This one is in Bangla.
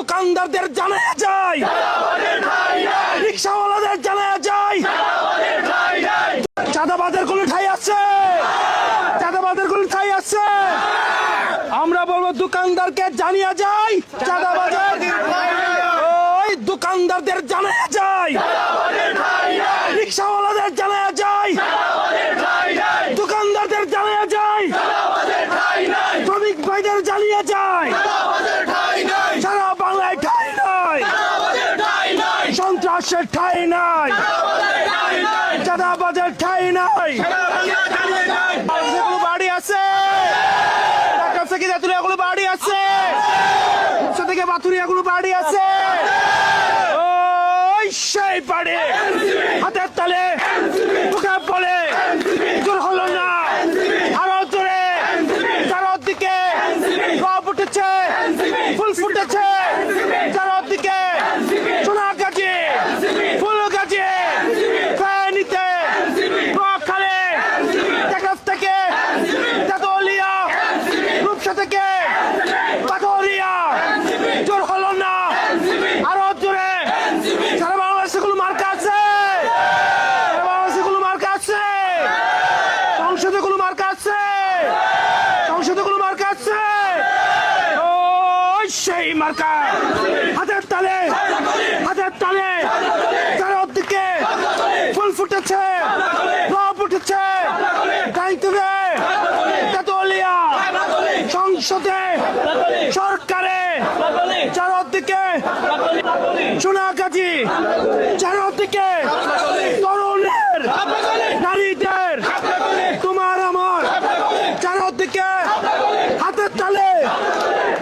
দোকানদারদের জানা যায়, রিক্সাওয়ালাদের জানা যায়, চাঁদাবাদের কোনো ঠাই আছে? চাঁদাবাদের কোনো ঠাই আছে? আমরা বলবো দোকানদারকে জানিয়ে যায়, চাঁদাবাজার ওই দোকানদারদের জানা যায়, রিক্সাওয়ালাদের জানা যায়, দোকানদারদের জানা যায়, শ্রমিক ভাইদের জানিয়ে যায়, সারা বাংলায় ঠাই নাই, সন্ত্রাসের ঠাই নাই, চাঁদাবাজের ঠাই নাই। বাড়ি আছে থেকে এগুলো বাড়ি আছে, থেকে বাথুরিয়াগুলো বাড়ি আছে, ওই সেই বাড়ি হাতের তালে মুখে বলে জোর হলো না, আরো জোরে চারদিকে রব উঠেছে, ফুল ফুটেছে চারদিকে, সোনাগাজী, ফুলগাজী, ফেনীতে, নোয়াখালী, টেকনাফ থেকে, তেতুলিয়া, রূপসা থেকে, পাথরিয়া, জোর হলো না, আরো জোরে সারা বাংলাদেশে গুলো মার্কা আছে, সারা বাংলাদেশে গুলো মার্কা আছে, সংসদে গুলো মার্কা আছে, সংসদে গুলো মার্কা আছে, ওই সেই মার্কা হাতের তালে, হাতের তালে চারদিকে ফুল ফুটেছে, রব উঠেছে, গাইতে তেতুলিয়া, সংসদে, সরকারে, চারদিকে সোনাগাজী, চারদিকে